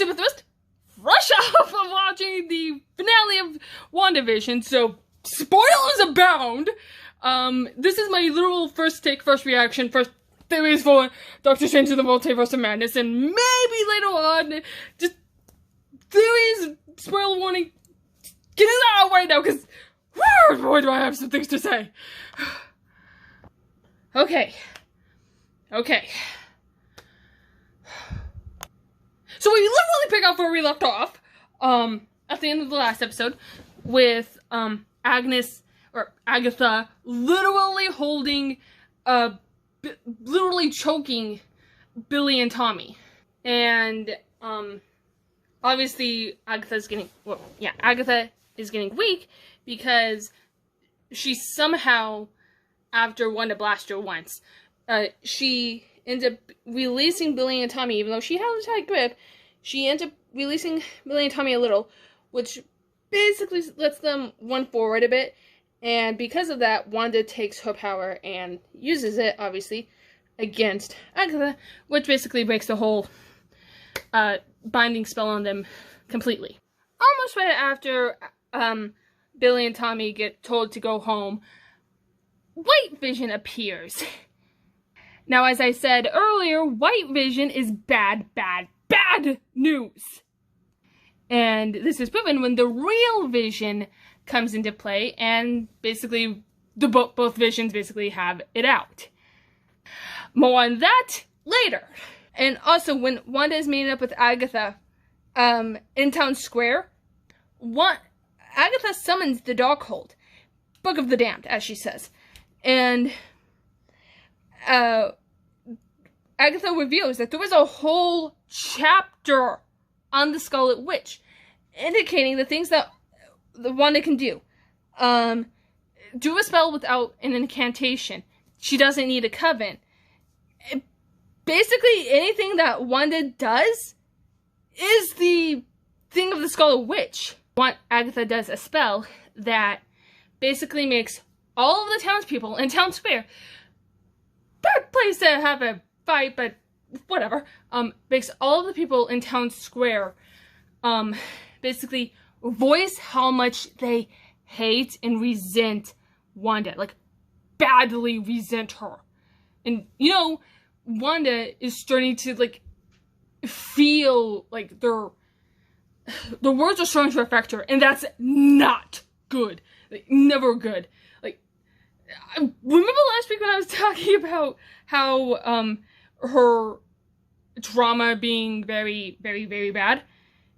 super thrust, fresh off of watching the finale of WandaVision, so spoilers abound. This is my literal first reaction, first theories for Doctor Strange in the Multiverse of Madness, and maybe later on, just theories, spoiler warning, get it out right now, because, boy, do I have some things to say. Okay. So we literally pick up where we left off, at the end of the last episode, with, Agatha literally holding, literally choking Billy and Tommy. And, obviously, Agatha is getting weak because she somehow, after Wanda Blaster once, she ends up releasing Billy and Tommy, even though she has a tight grip. She ends up releasing Billy and Tommy a little, which basically lets them run forward a bit. And because of that, Wanda takes her power and uses it, obviously, against Agatha, which basically breaks the whole binding spell on them completely. Almost right after Billy and Tommy get told to go home, White Vision appears. Now, as I said earlier, White Vision is bad news. And this is proven when the real Vision comes into play, and basically both Visions basically have it out. More on that later. And also, when Wanda is meeting up with Agatha in Town Square, Agatha summons the Darkhold, Book of the Damned, as she says. And Agatha reveals that there was a whole chapter on the Scarlet Witch, indicating the things that Wanda can do. Do a spell without an incantation. She doesn't need a coven. Basically, anything that Wanda does is the thing of the Scarlet Witch. Agatha does a spell that basically makes all of the townspeople in Town Square, bad place to have a fight, but whatever, makes all of the people in Town Square, basically voice how much they hate and resent Wanda, like, badly resent her. And, you know, Wanda is starting to, like, feel like the words are starting to affect her, and that's not good. Like, never good. Like, remember last week when I was talking about how, her trauma being very, very, very bad?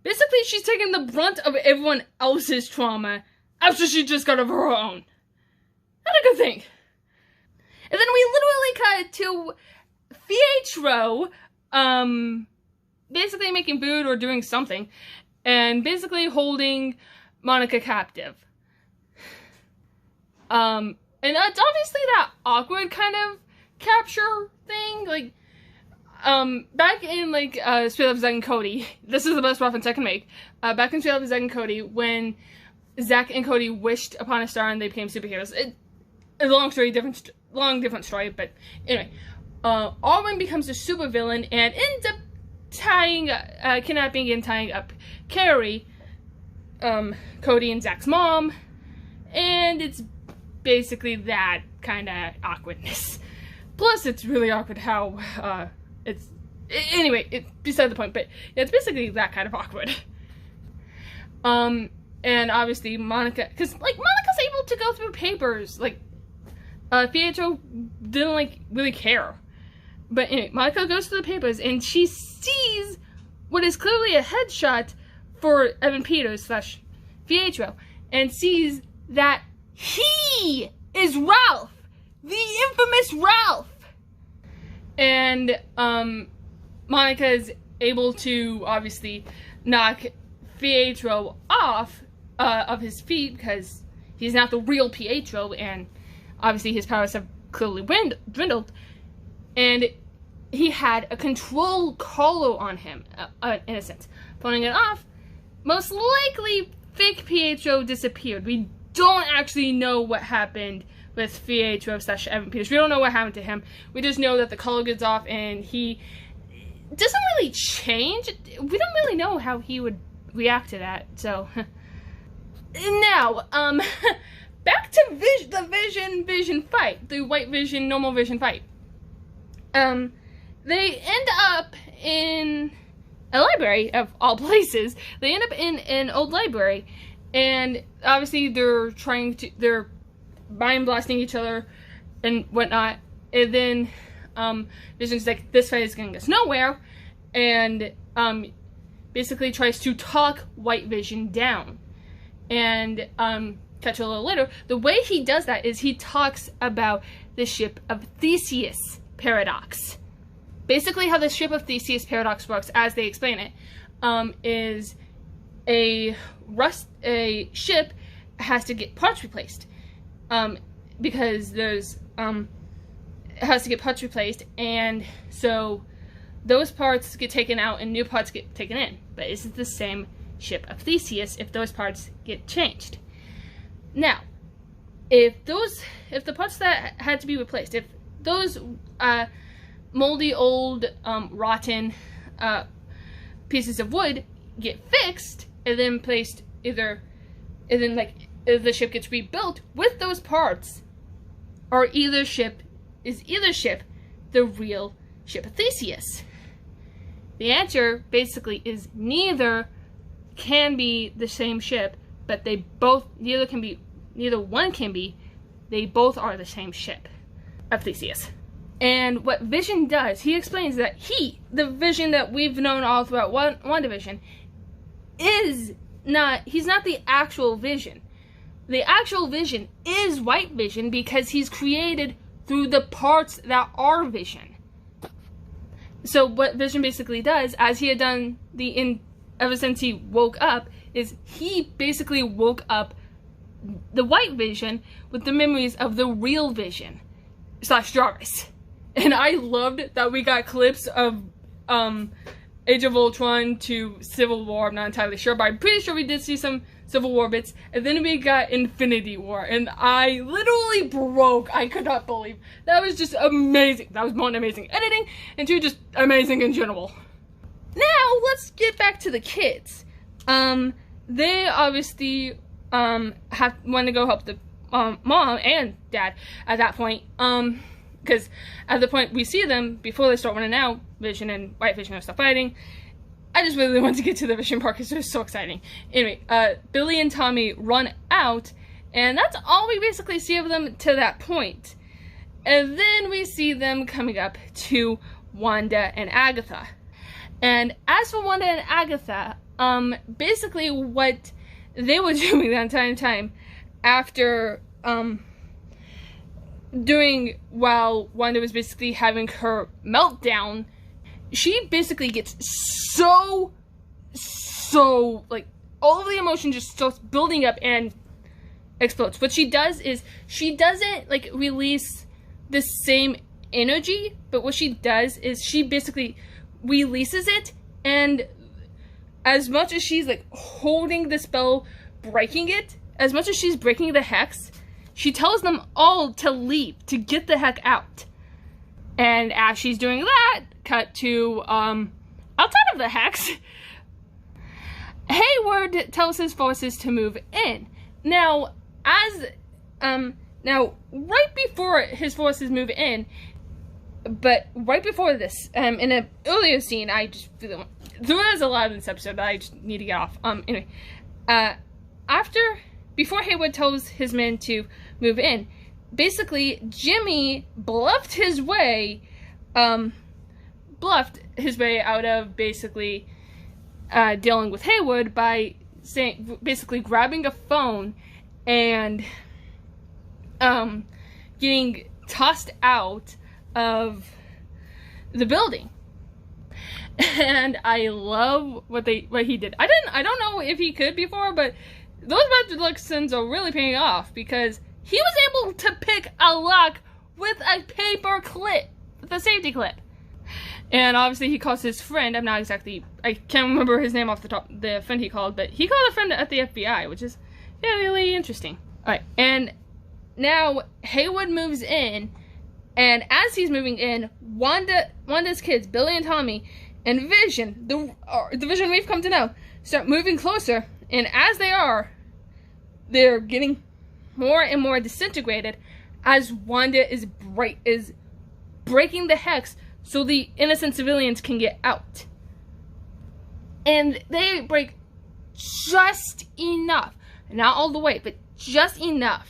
Basically, she's taking the brunt of everyone else's trauma after she just got over her own. Not a good thing. And then we literally cut to Pietro, basically making food or doing something, and basically holding Monica captive. And that's obviously that awkward kind of capture thing, like, back in, like, Straight Up Zack and Cody, this is the best reference I can make, back in Straight Up Zack and Cody, when Zack and Cody wished upon a star and they became superheroes. A long story, different story, but anyway, Alwyn becomes a supervillain and ends up kidnapping and tying up Carrie, Cody and Zack's mom, and it's basically that kind of awkwardness. Plus, it's really awkward how, anyway, it's beside the point, but yeah, it's basically that kind of awkward. And obviously Monica, because, like, Monica's able to go through papers, like, Pietro didn't, like, really care. But anyway, Monica goes through the papers, and she sees what is clearly a headshot for Evan Peters / Pietro, and sees that he is Ralph, the infamous Ralph. And, Monica is able to, obviously, knock Pietro off, of his feet, because he's not the real Pietro, and obviously his powers have clearly dwindled, and he had a control collar on him, in a sense. Pulling it off, most likely fake Pietro disappeared. We don't actually know what happened with Pietro / Evan Peters. We don't know what happened to him. We just know that the collar gets off, and he doesn't really change. We don't really know how he would react to that. So now, back to the Vision fight, the White Vision, normal Vision fight. They end up in a library of all places. They end up in an old library, and obviously they're mind blasting each other and whatnot. And then Vision's like, this fight is getting us nowhere, and basically tries to talk White Vision down. And catch a little later, the way he does that is he talks about the ship of Theseus paradox. Basically, how the ship of Theseus paradox works, as they explain it, is a ship has to get parts replaced, because it has to get parts replaced, and so those parts get taken out and new parts get taken in. But is it the same ship of Theseus if those parts get changed? Now, if the parts that had to be replaced, if those moldy, old, rotten pieces of wood get fixed and then placed if the ship gets rebuilt with those parts, is either ship the real ship of Theseus? The answer basically is neither can be the same ship, but they both they both are the same ship of Theseus. And what Vision does, he explains that the Vision that we've known all throughout WandaVision, he's not the actual Vision. The actual Vision is White Vision because he's created through the parts that are Vision. So what Vision basically does, as he had done ever since he woke up, is he basically woke up the White Vision with the memories of the real Vision / Jarvis. And I loved that we got clips of Age of Ultron to Civil War. I'm not entirely sure, but I'm pretty sure we did see some Civil War bits. And then we got Infinity War, and I literally broke. I could not believe. That was just amazing. That was one, amazing editing, and two, just amazing in general. Now, let's get back to the kids. They obviously want to go help the mom and dad at that point. Because at the point we see them, before they start running out, Vision and White Vision are still fighting. I just really want to get to the Vision part because it was so exciting. Anyway, Billy and Tommy run out, and that's all we basically see of them to that point. And then we see them coming up to Wanda and Agatha. And as for Wanda and Agatha, basically what they were doing that entire time after, while Wanda was basically having her meltdown, she basically gets so, like, all of the emotion just starts building up and explodes. What she does is, she doesn't, like, release the same energy, but what she does is she basically releases it, and as much as she's, like, holding the spell, breaking it, as much as she's breaking the hex, she tells them all to leave, to get the heck out. And as she's doing that, cut to, outside of the hex, Hayward tells his forces to move in. Now, right before his forces move in, but right before this, in an earlier scene, I just feel there is a lot in this episode that I just need to get off. Anyway, before Hayward tells his men to move in, basically Jimmy bluffed his way out of basically dealing with Hayward by basically grabbing a phone and getting tossed out of the building. And I love what he did. I don't know if he could before, but those magic lessons are really paying off because he was able to pick a lock with a paper clip, with a safety clip. And obviously he calls his friend, I can't remember his name off the top, the friend he called, but he called a friend at the FBI, which is really interesting. Alright, and now Haywood moves in, and as he's moving in, Wanda's kids, Billy and Tommy, and Vision, the Vision we've come to know, start moving closer. And as they are, they're getting more and more disintegrated as Wanda is breaking the hex so the innocent civilians can get out. And they break just enough, not all the way, but just enough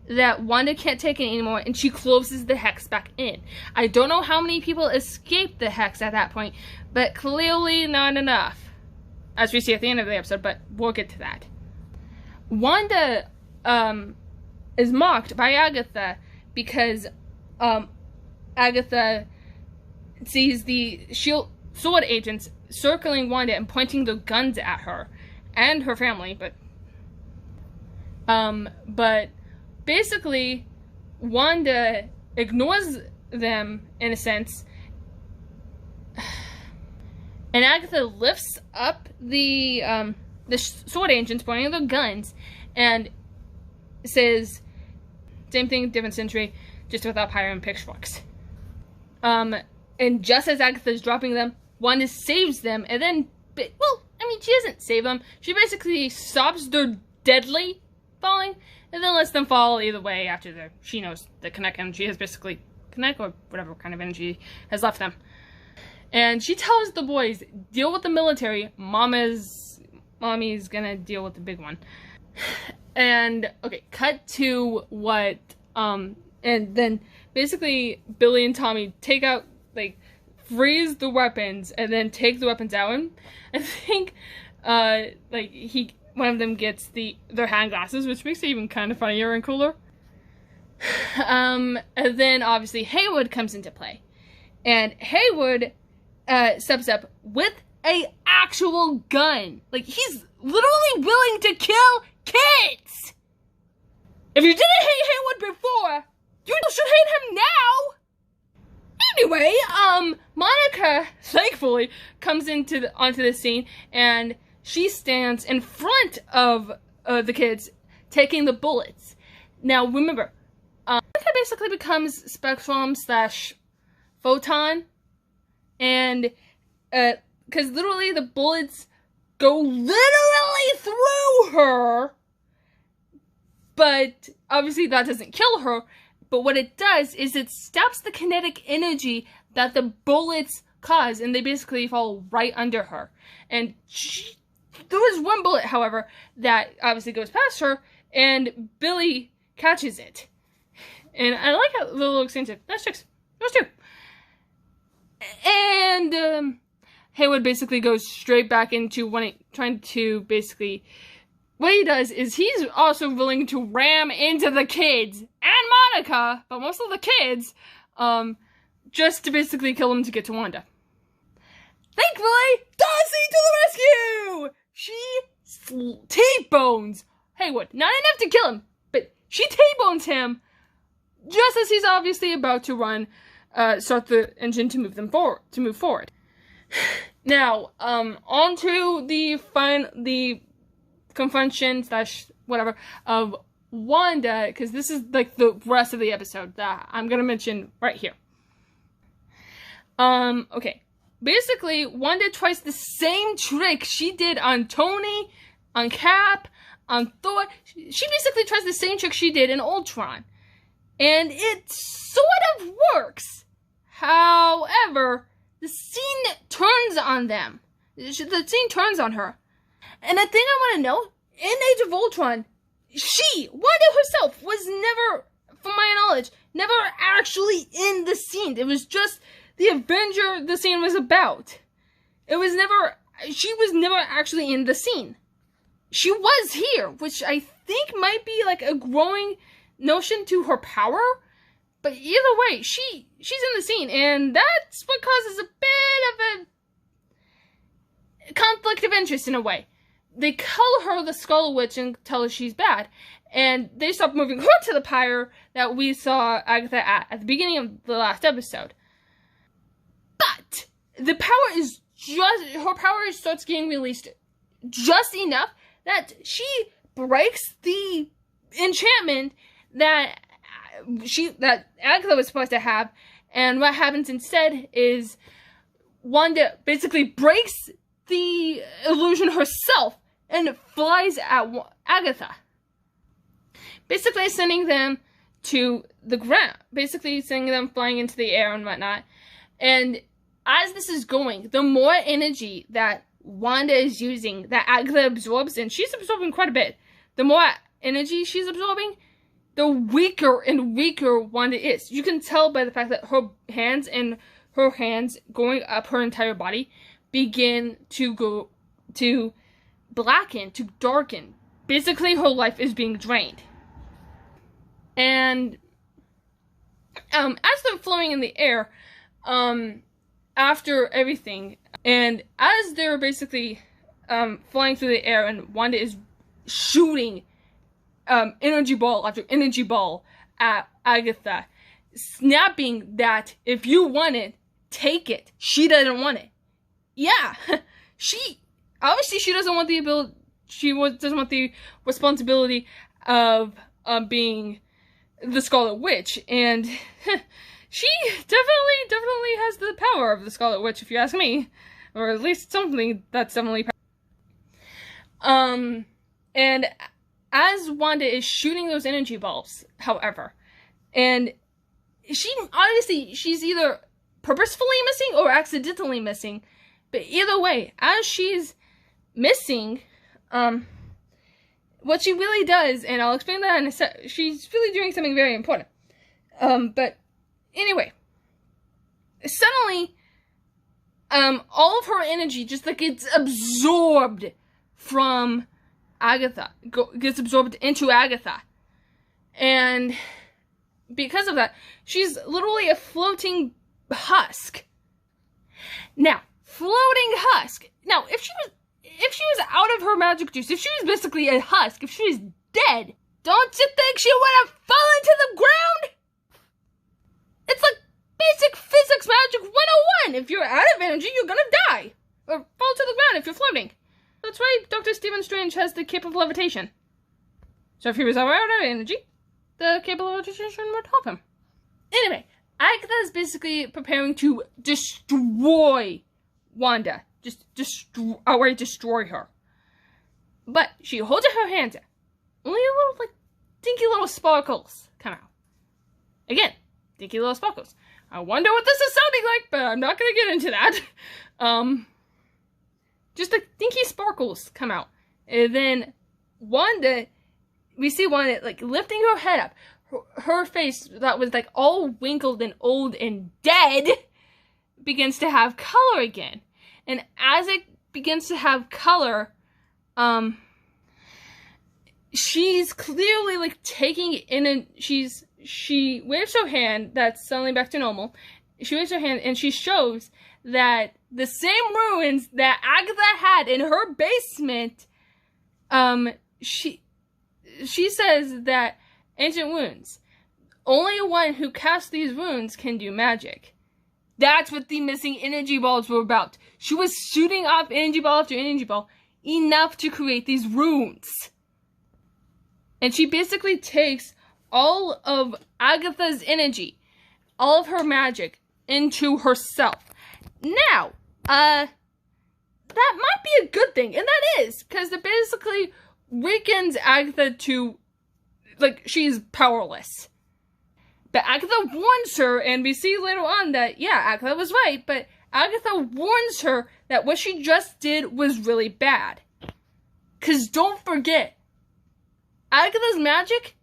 that Wanda can't take it anymore, and she closes the hex back in. I don't know how many people escaped the hex at that point, but clearly not enough, as we see at the end of the episode, but we'll get to that. Wanda is mocked by Agatha because Agatha sees the sword agents circling Wanda and pointing their guns at her and her family, but basically Wanda ignores them in a sense, and Agatha lifts up the sword agents pointing their guns and says, same thing, different century, just without fire and pitchforks. And just as Agatha's dropping them, Wanda saves them, and then, well, I mean, she doesn't save them. She basically stops their deadly falling, and then lets them fall either way after she knows the kinetic energy has basically, kinetic or whatever kind of energy has left them. And she tells the boys, deal with the military, mommy's gonna deal with the big one. And, okay, cut to what, and then basically Billy and Tommy take out, like, freeze the weapons and then take the weapons out. And I think, like, one of them gets their hand glasses, which makes it even kind of funnier and cooler. And then obviously Haywood comes into play, and Haywood steps up with a actual gun. Like, he's literally willing to kill kids. If you didn't hate Haywood before, you should hate him now. Anyway, Monica thankfully comes onto the scene, and she stands in front of the kids, taking the bullets. Now, remember, Monica basically becomes Spectrum / Photon, and, because literally the bullets go literally through her, but obviously that doesn't kill her. But what it does is it stops the kinetic energy that the bullets cause, and they basically fall right under her. And there was one bullet, however, that obviously goes past her, and Billy catches it. And I like how the little exchange of, that's chicks, those two. And Haywood basically goes straight back into trying to basically, what he does is he's also willing to ram into the kids and Monica, but most of the kids, just to basically kill them to get to Wanda. Thankfully, Darcy to the rescue! She T-bones Haywood. Not enough to kill him, but she T-bones him just as he's obviously about to start the engine to move forward. Now, on to the confrontation / whatever of Wanda, because this is like the rest of the episode that I'm gonna mention right here. Okay. Basically, Wanda tries the same trick she did on Tony, on Cap, on Thor. She basically tries the same trick she did in Ultron. And it sort of works. However, the scene turns on them. The scene turns on her. And the thing I want to know, in Age of Ultron, Wanda herself, was never, from my knowledge, never actually in the scene. It was just the Avenger the scene was about. She was never actually in the scene. She was here, which I think might be like a growing notion to her power. But either way, she's in the scene, and that's what causes a bit of a conflict of interest in a way. They call her the Skull Witch and tell her she's bad. And they stop moving her to the pyre that we saw Agatha at the beginning of the last episode. But her power starts getting released just enough that she breaks the enchantment that Agatha was supposed to have. And what happens instead is Wanda basically breaks the illusion herself and flies at Agatha. Basically sending them to the ground. Basically sending them flying into the air and whatnot. And as this is going, the more energy that Wanda is using, that Agatha absorbs, and she's absorbing quite a bit, the more energy she's absorbing, the weaker and weaker Wanda is. You can tell by the fact that her hands going up her entire body begin to go to blacken, to darken. Basically, her life is being drained. And as they're floating in the air, after everything, and as they're basically flying through the air, and Wanda is shooting energy ball after energy ball at Agatha, snapping that if you want it, take it. She doesn't want it. Yeah, she doesn't want the ability. Doesn't want the responsibility of being the Scarlet Witch, and she definitely has the power of the Scarlet Witch, if you ask me, or at least something that's definitely. And as Wanda is shooting those energy balls, however, and she's either purposefully missing or accidentally missing, but either way, as she's missing, what she really does, and I'll explain that in a sec, she's really doing something very important. But anyway, suddenly, all of her energy just like gets absorbed from Agatha, gets absorbed into Agatha, and because of that, she's literally a floating husk. Now, floating husk. Now, if she was out of her magic juice, if she was basically a husk, if she was dead, don't you think she would have fallen to the ground? It's like basic physics magic 101. If you're out of energy, you're gonna die. Or fall to the ground if you're floating. That's why Dr. Stephen Strange has the cape of levitation. So if he was out of energy, the cape of levitation would help him. Anyway, Agatha is basically preparing to destroy Wanda. Just outright destroy her. But she holds her hands out. Only a little, like, dinky little sparkles come out. Again, dinky little sparkles. I wonder what this is sounding like, but I'm not gonna get into that. Just like dinky sparkles come out. And then Wanda, we see Wanda, like, lifting her head up. Her face that was, like, all wrinkled and old and dead begins to have color again. And as it begins to have color, she's clearly, like, taking in and she waves her hand, that's suddenly back to normal. She waves her hand and she shows that the same ruins that Agatha had in her basement, she says that ancient wounds, only one who casts these wounds can do magic. That's what the missing energy balls were about. She was shooting off energy ball after energy ball, enough to create these runes. And she basically takes all of Agatha's energy, all of her magic, into herself. Now, that might be a good thing, and that is, because it basically weakens Agatha to, like, she's powerless. But Agatha warns her, and we see later on that, yeah, Agatha was right, but Agatha warns her that what she just did was really bad. Because don't forget, Agatha's magic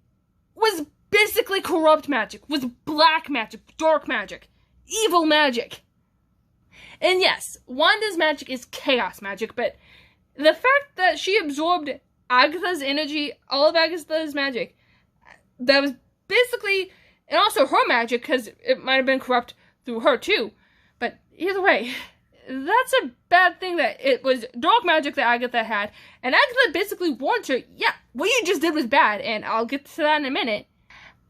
was basically corrupt magic, was black magic, dark magic, evil magic. And yes, Wanda's magic is chaos magic, but the fact that she absorbed Agatha's energy, all of Agatha's magic, that was basically, and also her magic, because it might have been corrupt through her too. But either way, that's a bad thing that it was dark magic that Agatha had. And Agatha basically warns her, yeah, what you just did was bad, and I'll get to that in a minute.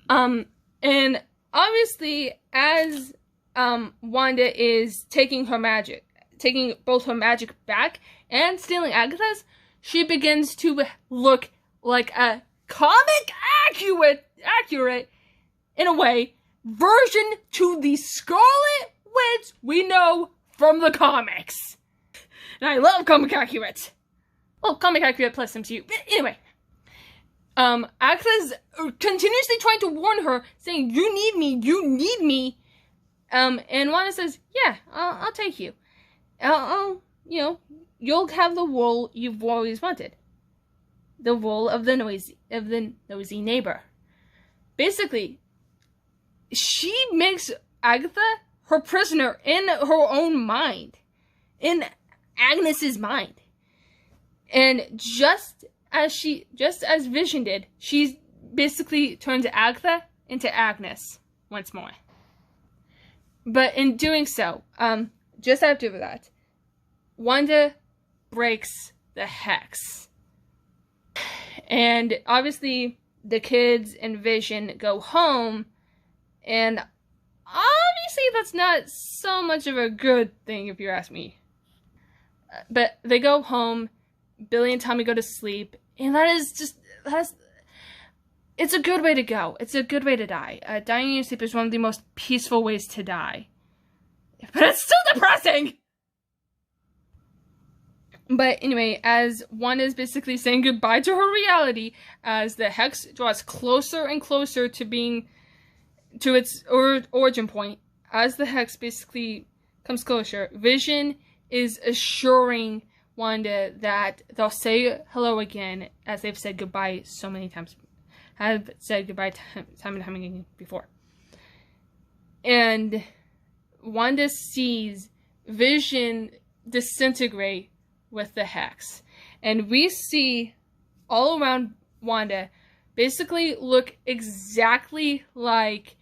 And obviously, as Wanda is taking her magic, taking both her magic back and stealing Agatha's, she begins to look like a comic accurate, in a way, version to the Scarlet Witch we know from the comics. And I love comic accurate. Well, comic accurate plus MCU. But anyway. Agatha's continuously trying to warn her, saying, you need me, you need me. And Wanda says, yeah, I'll take you. You'll have the role you've always wanted. The role of the nosy neighbor. Basically, she makes Agatha her prisoner in her own mind. In Agnes's mind. And just as Vision did, she basically turns Agatha into Agnes once more. But in doing so, just after that, Wanda breaks the hex. And obviously, the kids and Vision go home, and obviously that's not so much of a good thing if you ask me. But they go home, Billy and Tommy go to sleep, and it's a good way to go. It's a good way to die. Dying in your sleep is one of the most peaceful ways to die. But it's still depressing! But anyway, as Wanda is basically saying goodbye to her reality, as the hex draws closer and closer to its origin point, as the hex basically comes closer, Vision is assuring Wanda that they'll say hello again, as they've said goodbye so many times. Have said goodbye time and time again before. And Wanda sees Vision disintegrate with the hex. And we see all around Wanda basically look exactly like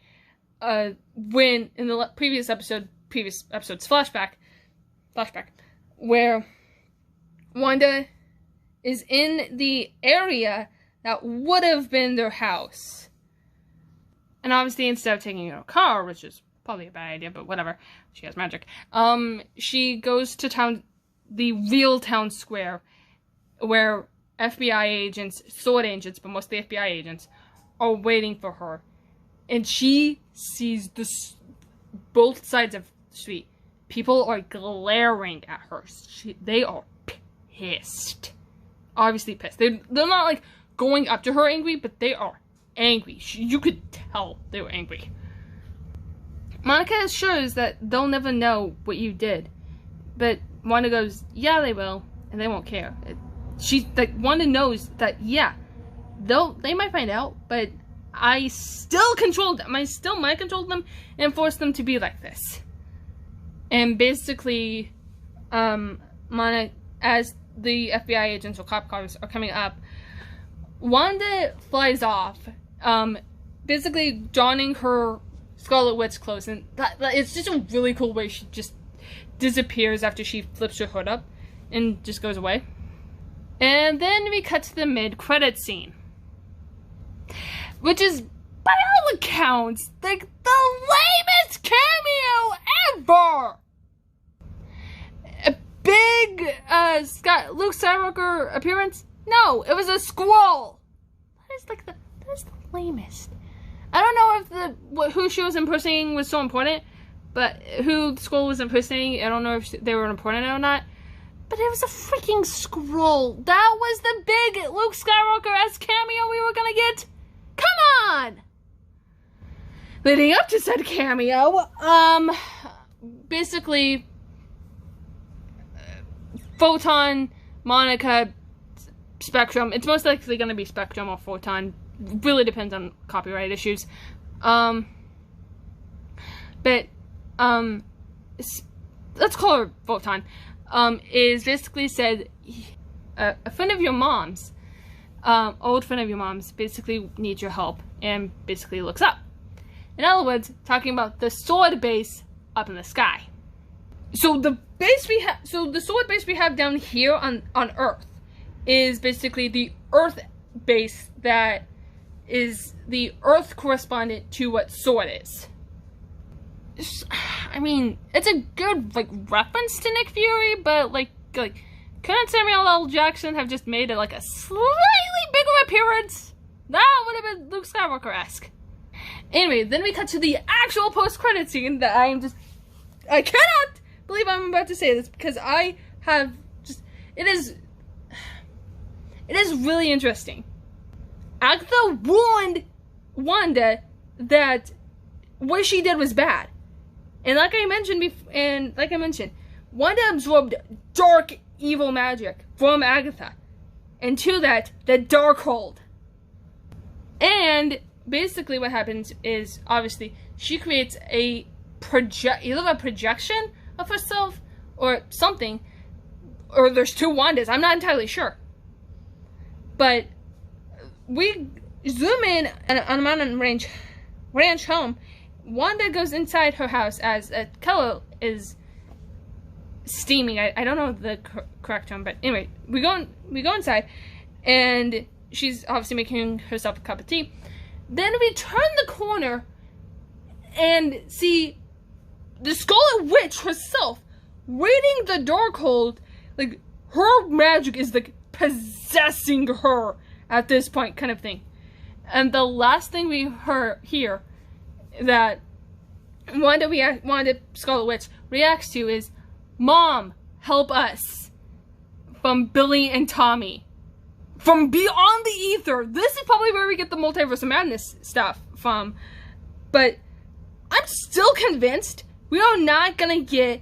when in the previous episode's flashback, where Wanda is in the area that would have been their house. And obviously, instead of taking her car, which is probably a bad idea, but whatever, she has magic, she goes to town, the real town square, where FBI agents, SWORD agents, but mostly FBI agents, are waiting for her. And she sees both sides of the street. People are glaring at her. They are pissed. Obviously pissed. They're not like going up to her angry, but they are angry. You could tell they were angry. Monica assures that they'll never know what you did. But Wanda goes, yeah, they will, and they won't care. Wanda knows that, yeah, they might find out, but I still controlled them. I still mind controlled them and forced them to be like this. And basically, Monica, as the FBI agents or cop cars are coming up, Wanda flies off, basically donning her Scarlet Witch clothes, and it's just a really cool way she just disappears after she flips her hood up and just goes away. And then we cut to the mid-credit scene, which is, by all accounts, like the lamest cameo ever! A big Luke Skywalker appearance? No, it was a Skrull. That is the lamest. I don't know if who she was impersonating was so important, but who the Skrull was impersonating, I don't know if they were important or not. But it was a freaking Skrull. That was the big Luke Skywalker-esque cameo we were gonna get. Come on! Leading up to said cameo, basically, Photon, Monica, Spectrum. It's most likely gonna be Spectrum or Photon. Really depends on copyright issues. But let's call her Photon. Is basically said, a friend of your mom's, old friend of your mom's, basically needs your help, and basically looks up. In other words, talking about the sword base up in the sky. So the sword base we have down here on Earth is basically the Earth base that is the Earth correspondent to what sword is. I mean, it's a good, reference to Nick Fury, but, couldn't Samuel L. Jackson have just made it, a slightly bigger appearance? That would have been Luke Skywalker-esque. Anyway, then we cut to the actual post-credit scene that I cannot believe I'm about to say this because I have just, it is really interesting. Agatha warned Wanda that what she did was bad. And like I mentioned, Wanda absorbed dark, evil magic from Agatha. And to that, the Darkhold. And basically what happens is, obviously, she creates either a projection of herself or something, or there's two Wandas, I'm not entirely sure. But we zoom in on a mountain ranch home. Wanda goes inside her house as a kettle is steaming. I don't know the correct term, but anyway, we go inside, and she's obviously making herself a cup of tea. Then we turn the corner and see the Scarlet Witch herself reading the Darkhold. Like, her magic is like possessing her at this point, kind of thing. And the last thing we hear that Wanda Scarlet Witch reacts to is, "Mom, help us," from Billy and Tommy. From beyond the ether. This is probably where we get the Multiverse of Madness stuff from. But I'm still convinced we are not gonna get,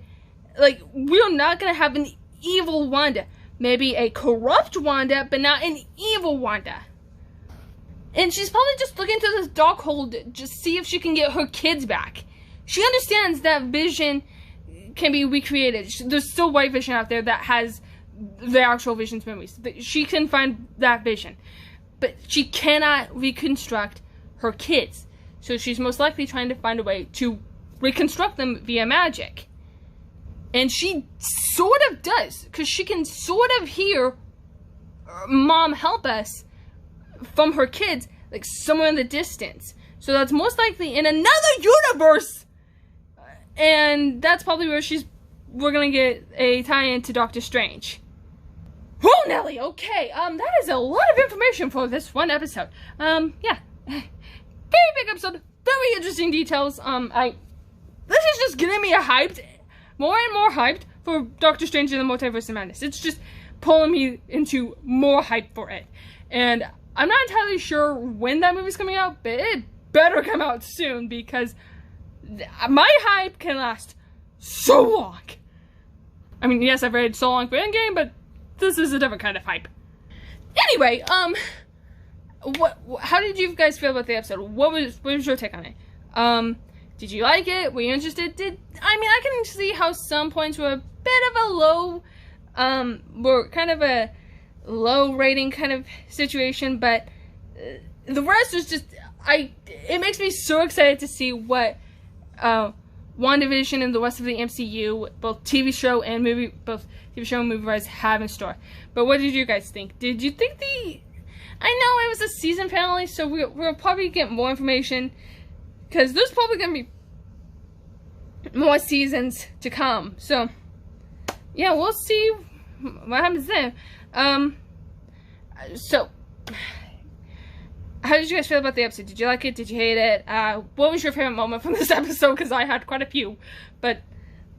like, we are not gonna have an evil Wanda. Maybe a corrupt Wanda, but not an evil Wanda. And she's probably just looking to this Darkhold just see if she can get her kids back. She understands that Vision can be recreated. There's still White Vision out there that has the actual Vision's memories. She can find that Vision. But she cannot reconstruct her kids. So she's most likely trying to find a way to reconstruct them via magic. And she sort of does, because she can sort of hear "Mom, help us" from her kids, like somewhere in the distance. So that's most likely in another universe. And that's probably where we're gonna get a tie-in to Doctor Strange. Oh, Nelly, okay. That is a lot of information for this one episode. Yeah. Very big episode, very interesting details. This is just getting me more and more hyped for Doctor Strange and the Multiverse of Madness. It's just pulling me into more hype for it. And I'm not entirely sure when that movie's coming out, but it better come out soon, because my hype can last so long. I mean, yes, I've waited so long for Endgame, but this is a different kind of hype. Anyway, how did you guys feel about the episode? What was your take on it? Did you like it? Were you interested? I can see how some points were a bit of a low, were kind of a low rating kind of situation, but the rest was just, it makes me so excited to see what WandaVision and the rest of the MCU, both TV show and movie wise, have in store. But what did you guys think? Did you think I know it was a season finale, so we'll probably get more information, because there's probably going to be more seasons to come. So, yeah, we'll see what happens there. So, how did you guys feel about the episode? Did you like it? Did you hate it? What was your favorite moment from this episode? Because I had quite a few. But,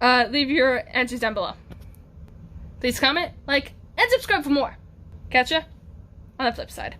leave your answers down below. Please comment, like, and subscribe for more. Catch ya on the flip side.